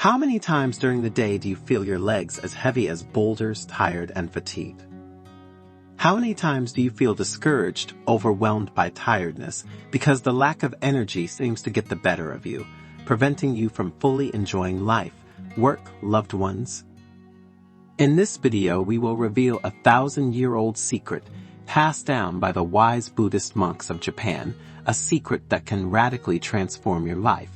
How many times during the day do you feel your legs as heavy as boulders, tired and fatigued? How many times do you feel discouraged, overwhelmed by tiredness, because the lack of energy seems to get the better of you, preventing you from fully enjoying life, work, loved ones? In this video, we will reveal a 1,000-year-old secret passed down by the wise Buddhist monks of Japan, a secret that can radically transform your life.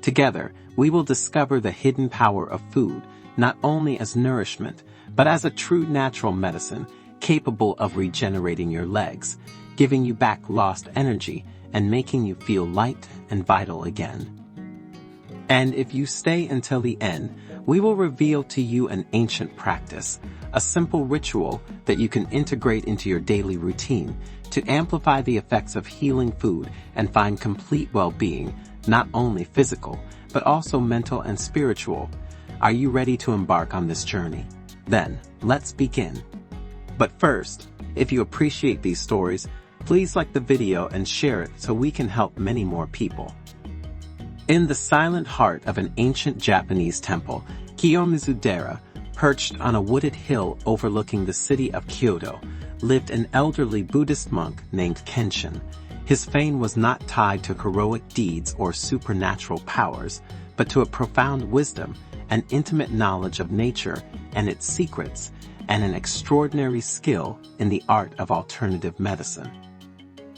Together, we will discover the hidden power of food, not only as nourishment, but as a true natural medicine, capable of regenerating your legs, giving you back lost energy, and making you feel light and vital again. And if you stay until the end, we will reveal to you an ancient practice, a simple ritual that you can integrate into your daily routine to amplify the effects of healing food and find complete well-being, not only physical, but also mental and spiritual. Are you ready to embark on this journey? Then, let's begin. But first, if you appreciate these stories, please like the video and share it so we can help many more people. In the silent heart of an ancient Japanese temple, Kiyomizu-dera, perched on a wooded hill overlooking the city of Kyoto, lived an elderly Buddhist monk named Kenshin. His fame was not tied to heroic deeds or supernatural powers, but to a profound wisdom, an intimate knowledge of nature and its secrets, and an extraordinary skill in the art of alternative medicine.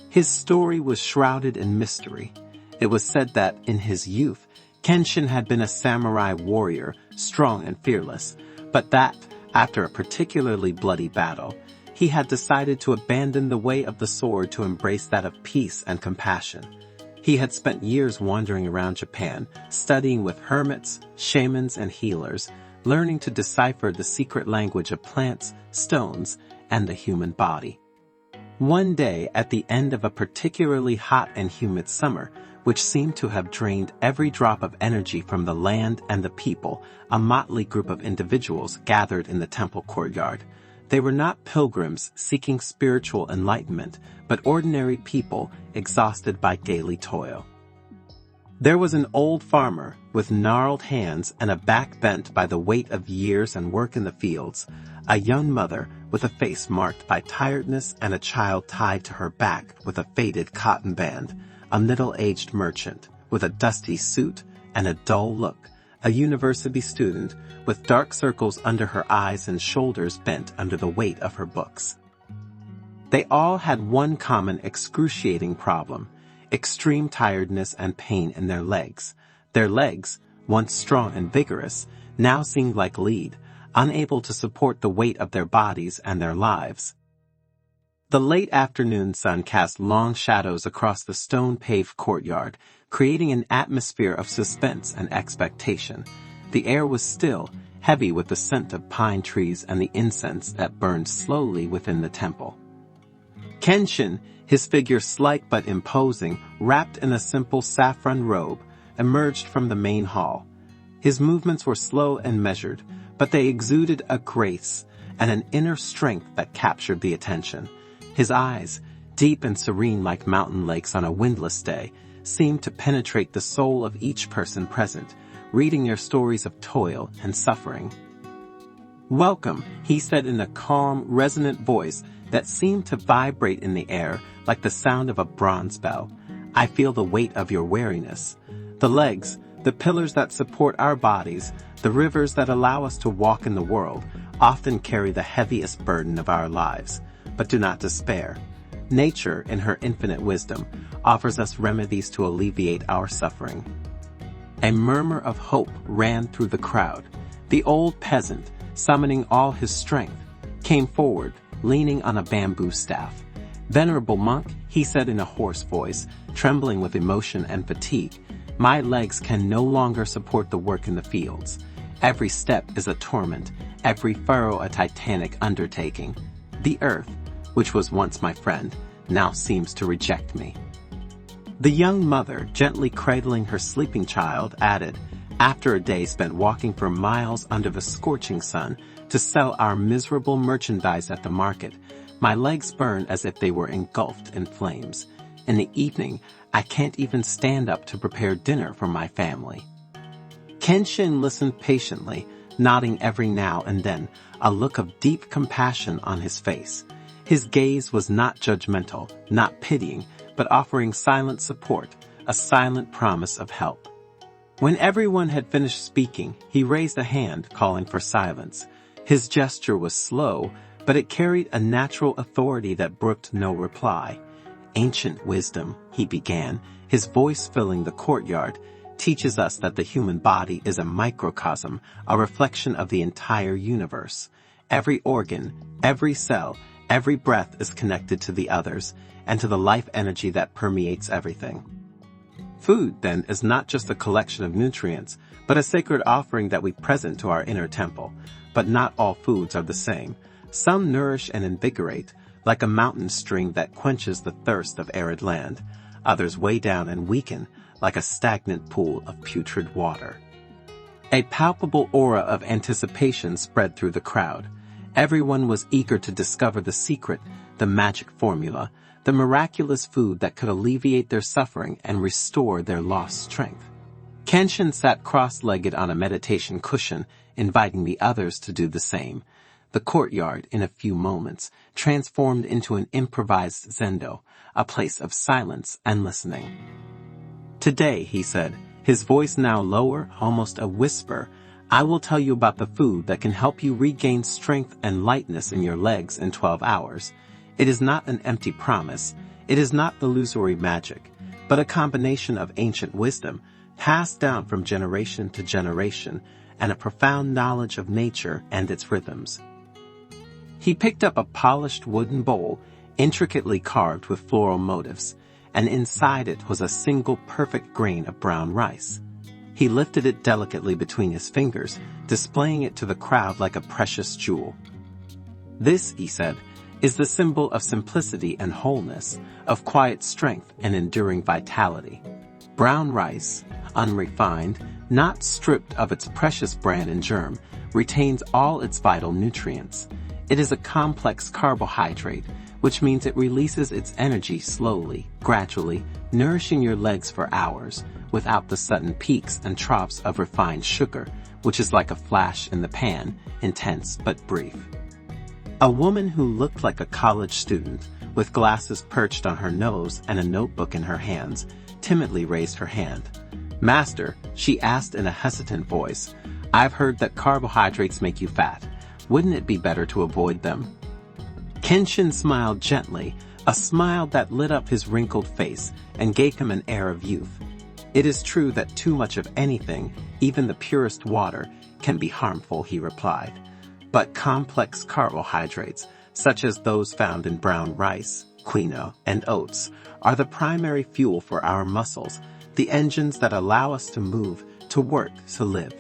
His story was shrouded in mystery. It was said that, in his youth, Kenshin had been a samurai warrior, strong and fearless, but that, after a particularly bloody battle, he had decided to abandon the way of the sword to embrace that of peace and compassion. He had spent years wandering around Japan, studying with hermits, shamans, and healers, learning to decipher the secret language of plants, stones, and the human body. One day, at the end of a particularly hot and humid summer, which seemed to have drained every drop of energy from the land and the people, a motley group of individuals gathered in the temple courtyard. They were not pilgrims seeking spiritual enlightenment, but ordinary people exhausted by daily toil. There was an old farmer with gnarled hands and a back bent by the weight of years and work in the fields, a young mother with a face marked by tiredness and a child tied to her back with a faded cotton band, a middle-aged merchant with a dusty suit and a dull look, a university student with dark circles under her eyes and shoulders bent under the weight of her books. They all had one common excruciating problem: extreme tiredness and pain in their legs. Their legs, once strong and vigorous, now seemed like lead, unable to support the weight of their bodies and their lives. The late afternoon sun cast long shadows across the stone-paved courtyard, creating an atmosphere of suspense and expectation. The air was still, heavy with the scent of pine trees and the incense that burned slowly within the temple. Kenshin, his figure slight but imposing, wrapped in a simple saffron robe, emerged from the main hall. His movements were slow and measured, but they exuded a grace and an inner strength that captured the attention. His eyes, deep and serene like mountain lakes on a windless day, seemed to penetrate the soul of each person present, reading their stories of toil and suffering. "Welcome," he said in a calm, resonant voice that seemed to vibrate in the air like the sound of a bronze bell. "I feel the weight of your weariness. The legs, the pillars that support our bodies, the rivers that allow us to walk in the world, often carry the heaviest burden of our lives. But do not despair. Nature, in her infinite wisdom, offers us remedies to alleviate our suffering." A murmur of hope ran through the crowd. The old peasant, summoning all his strength, came forward, leaning on a bamboo staff. "Venerable monk," he said in a hoarse voice, trembling with emotion and fatigue, "my legs can no longer support the work in the fields. Every step is a torment, every furrow a titanic undertaking. The earth, which was once my friend, now seems to reject me." The young mother, gently cradling her sleeping child, added, "After a day spent walking for miles under the scorching sun to sell our miserable merchandise at the market, my legs burn as if they were engulfed in flames. In the evening, I can't even stand up to prepare dinner for my family." Kenshin listened patiently, nodding every now and then, a look of deep compassion on his face. His gaze was not judgmental, not pitying, but offering silent support, a silent promise of help. When everyone had finished speaking, he raised a hand, calling for silence. His gesture was slow, but it carried a natural authority that brooked no reply. Ancient wisdom, he began, his voice filling the courtyard, teaches us that the human body is a microcosm, a reflection of the entire universe. Every organ, every cell, every breath is connected to the others, and to the life energy that permeates everything. Food, then, is not just a collection of nutrients, but a sacred offering that we present to our inner temple. But not all foods are the same. Some nourish and invigorate, like a mountain stream that quenches the thirst of arid land. Others weigh down and weaken, like a stagnant pool of putrid water. A palpable aura of anticipation spread through the crowd. Everyone was eager to discover the secret, the magic formula, the miraculous food that could alleviate their suffering and restore their lost strength. Kenshin sat cross-legged on a meditation cushion, inviting the others to do the same. The courtyard, in a few moments, transformed into an improvised zendo, a place of silence and listening. Today, he said, his voice now lower, almost a whisper, I will tell you about the food that can help you regain strength and lightness in your legs in 12 hours. It is not an empty promise. It is not illusory magic, but a combination of ancient wisdom, passed down from generation to generation, and a profound knowledge of nature and its rhythms. He picked up a polished wooden bowl, intricately carved with floral motifs, and inside it was a single perfect grain of brown rice. He lifted it delicately between his fingers, displaying it to the crowd like a precious jewel. This, he said, is the symbol of simplicity and wholeness, of quiet strength and enduring vitality. Brown rice, unrefined, not stripped of its precious bran and germ, retains all its vital nutrients. It is a complex carbohydrate, which means it releases its energy slowly, gradually, nourishing your legs for hours, without the sudden peaks and troughs of refined sugar, which is like a flash in the pan, intense but brief. A woman who looked like a college student, with glasses perched on her nose and a notebook in her hands, timidly raised her hand. Master, she asked in a hesitant voice, I've heard that carbohydrates make you fat. Wouldn't it be better to avoid them? Kenshin smiled gently, a smile that lit up his wrinkled face and gave him an air of youth. It is true that too much of anything, even the purest water, can be harmful, he replied. But complex carbohydrates, such as those found in brown rice, quinoa, and oats, are the primary fuel for our muscles, the engines that allow us to move, to work, to live.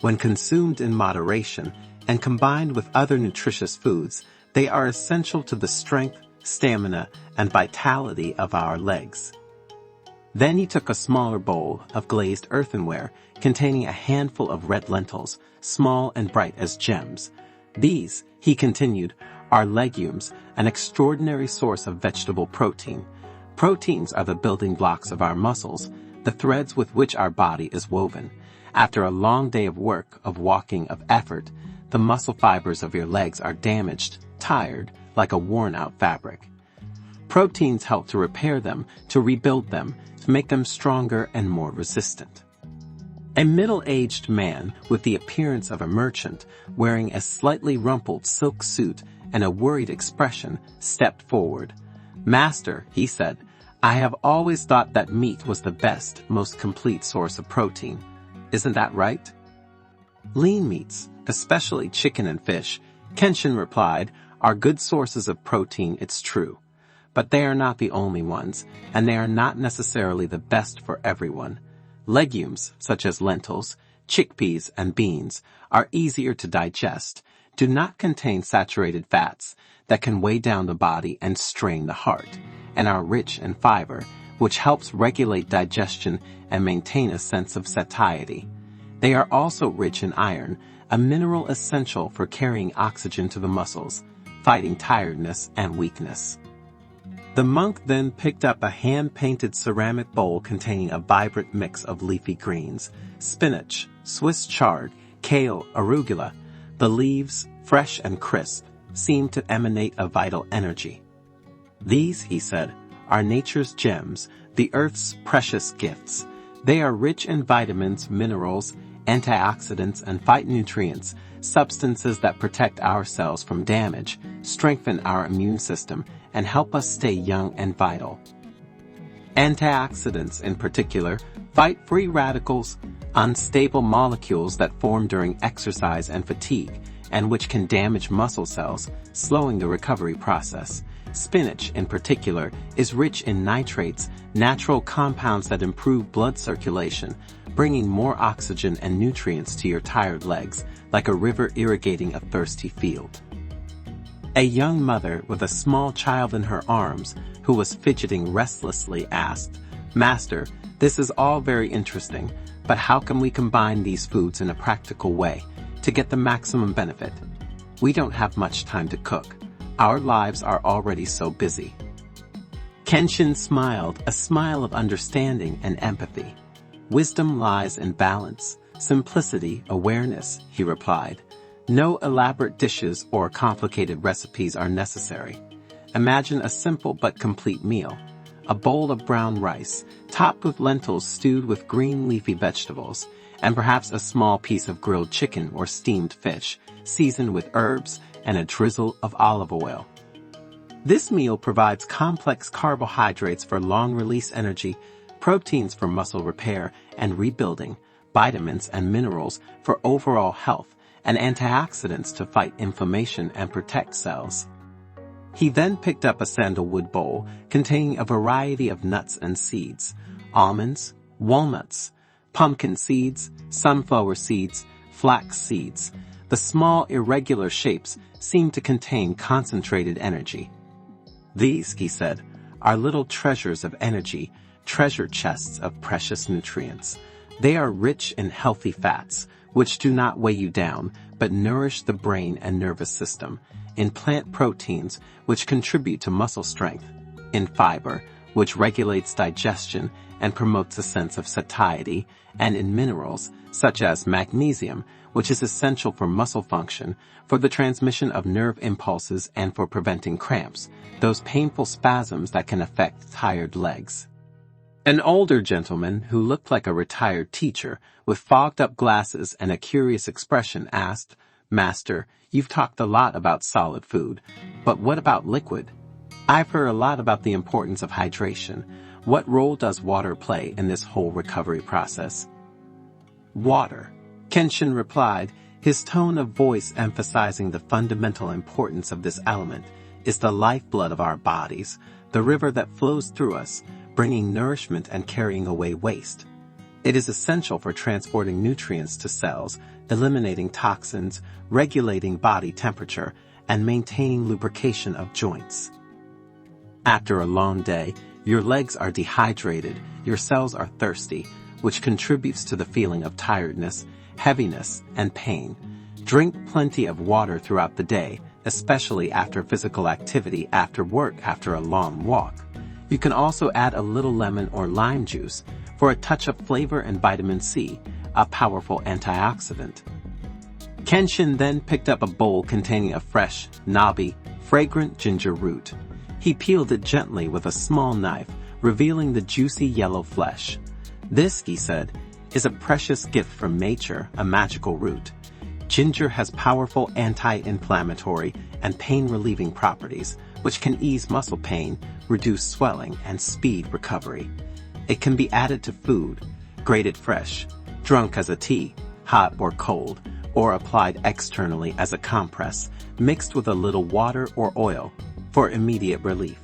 When consumed in moderation and combined with other nutritious foods, they are essential to the strength, stamina, and vitality of our legs. Then he took a smaller bowl of glazed earthenware containing a handful of red lentils, small and bright as gems. These, he continued, are legumes, an extraordinary source of vegetable protein. Proteins are the building blocks of our muscles, the threads with which our body is woven. After a long day of work, of walking, of effort, the muscle fibers of your legs are damaged, tired, like a worn-out fabric. Proteins help to repair them, to rebuild them, to make them stronger and more resistant. A middle-aged man with the appearance of a merchant, wearing a slightly rumpled silk suit and a worried expression, stepped forward. Master, he said, I have always thought that meat was the best, most complete source of protein. Isn't that right? Lean meats, especially chicken and fish, Kenshin replied, are good sources of protein, it's true. But they are not the only ones, and they are not necessarily the best for everyone. Legumes, such as lentils, chickpeas, and beans, are easier to digest, do not contain saturated fats that can weigh down the body and strain the heart, and are rich in fiber, which helps regulate digestion and maintain a sense of satiety. They are also rich in iron, a mineral essential for carrying oxygen to the muscles, fighting tiredness and weakness. The monk then picked up a hand-painted ceramic bowl containing a vibrant mix of leafy greens, spinach, Swiss chard, kale, arugula. The leaves, fresh and crisp, seemed to emanate a vital energy. These, he said, are nature's gems, the earth's precious gifts. They are rich in vitamins, minerals, antioxidants, and phytonutrients, substances that protect our cells from damage, strengthen our immune system, and help us stay young and vital. Antioxidants, in particular, fight free radicals, unstable molecules that form during exercise and fatigue, and which can damage muscle cells, slowing the recovery process. Spinach, in particular, is rich in nitrates, natural compounds that improve blood circulation, bringing more oxygen and nutrients to your tired legs, like a river irrigating a thirsty field. A young mother with a small child in her arms, who was fidgeting restlessly, asked, "Master, this is all very interesting, but how can we combine these foods in a practical way to get the maximum benefit? We don't have much time to cook. Our lives are already so busy." Kenshin smiled, a smile of understanding and empathy. "Wisdom lies in balance, simplicity, awareness," he replied. "No elaborate dishes or complicated recipes are necessary. Imagine a simple but complete meal. A bowl of brown rice, topped with lentils stewed with green leafy vegetables, and perhaps a small piece of grilled chicken or steamed fish, seasoned with herbs and a drizzle of olive oil. This meal provides complex carbohydrates for long-release energy, proteins for muscle repair and rebuilding, vitamins and minerals for overall health, and antioxidants to fight inflammation and protect cells." He then picked up a sandalwood bowl containing a variety of nuts and seeds, almonds, walnuts, pumpkin seeds, sunflower seeds, flax seeds. The small irregular shapes seemed to contain concentrated energy. "These," he said, "are little treasures of energy, treasure chests of precious nutrients. They are rich in healthy fats, which do not weigh you down, but nourish the brain and nervous system, in plant proteins, which contribute to muscle strength, in fiber, which regulates digestion and promotes a sense of satiety, and in minerals, such as magnesium, which is essential for muscle function, for the transmission of nerve impulses, and for preventing cramps, those painful spasms that can affect tired legs." An older gentleman, who looked like a retired teacher, with fogged-up glasses and a curious expression, asked, "Master, you've talked a lot about solid food, but what about liquid? I've heard a lot about the importance of hydration. What role does water play in this whole recovery process?" "Water," Kenshin replied, his tone of voice emphasizing the fundamental importance of this element, "is the lifeblood of our bodies, the river that flows through us, bringing nourishment and carrying away waste. It is essential for transporting nutrients to cells, eliminating toxins, regulating body temperature, and maintaining lubrication of joints. After a long day, your legs are dehydrated, your cells are thirsty, which contributes to the feeling of tiredness, heaviness, and pain. Drink plenty of water throughout the day, especially after physical activity, after work, after a long walk. You can also add a little lemon or lime juice for a touch of flavor and vitamin C, a powerful antioxidant." Kenshin then picked up a bowl containing a fresh, knobby, fragrant ginger root. He peeled it gently with a small knife, revealing the juicy yellow flesh. "This," he said, "is a precious gift from nature, a magical root. Ginger has powerful anti-inflammatory and pain-relieving properties, which can ease muscle pain, reduce swelling, and speed recovery. It can be added to food, grated fresh, drunk as a tea, hot or cold, or applied externally as a compress, mixed with a little water or oil, for immediate relief."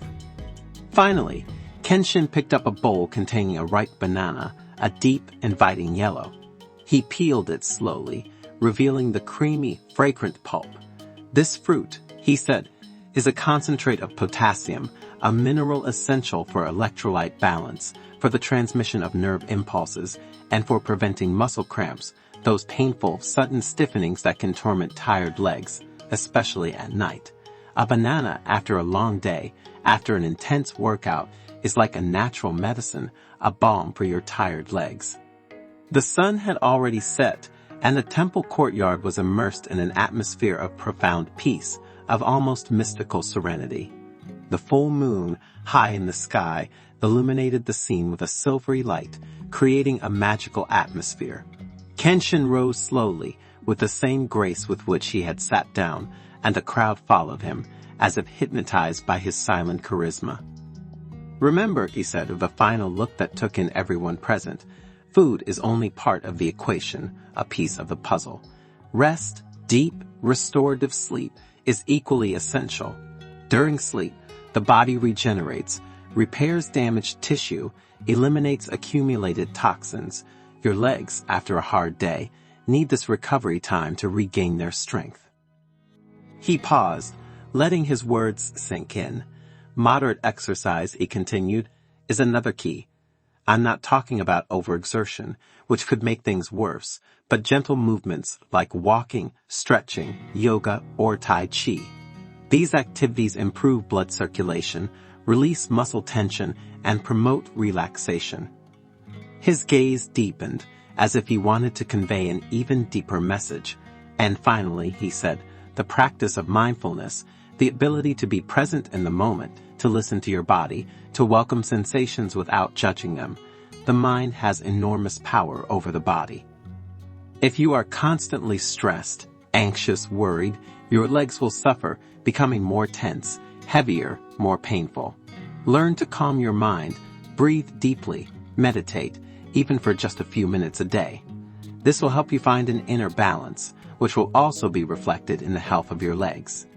Finally, Kenshin picked up a bowl containing a ripe banana, a deep, inviting yellow. He peeled it slowly, revealing the creamy, fragrant pulp. "This fruit," he said, "is a concentrate of potassium, a mineral essential for electrolyte balance, for the transmission of nerve impulses, and for preventing muscle cramps, those painful, sudden stiffenings that can torment tired legs, especially at night. A banana after a long day, after an intense workout, is like a natural medicine, a balm for your tired legs. The sun had already set, and the temple courtyard was immersed in an atmosphere of profound peace, of almost mystical serenity. The full moon, high in the sky, illuminated the scene with a silvery light, creating a magical atmosphere. Kenshin rose slowly, with the same grace with which he had sat down, and the crowd followed him, as if hypnotized by his silent charisma. "Remember," he said with a final look that took in everyone present, "food is only part of the equation, a piece of the puzzle. Rest, deep, restorative sleep, is equally essential. During sleep, the body regenerates, repairs damaged tissue, eliminates accumulated toxins. Your legs, after a hard day, need this recovery time to regain their strength." He paused, letting his words sink in. "Moderate exercise," he continued, "is another key. I'm not talking about overexertion, which could make things worse, but gentle movements like walking, stretching, yoga, or Tai Chi. These activities improve blood circulation, release muscle tension, and promote relaxation." His gaze deepened, as if he wanted to convey an even deeper message. And finally, he said, "The practice of mindfulness, the ability to be present in the moment, to listen to your body, to welcome sensations without judging them. The mind has enormous power over the body. If you are constantly stressed, anxious, worried, your legs will suffer, becoming more tense, heavier, more painful. Learn to calm your mind, breathe deeply, meditate, even for just a few minutes a day. This will help you find an inner balance, which will also be reflected in the health of your legs.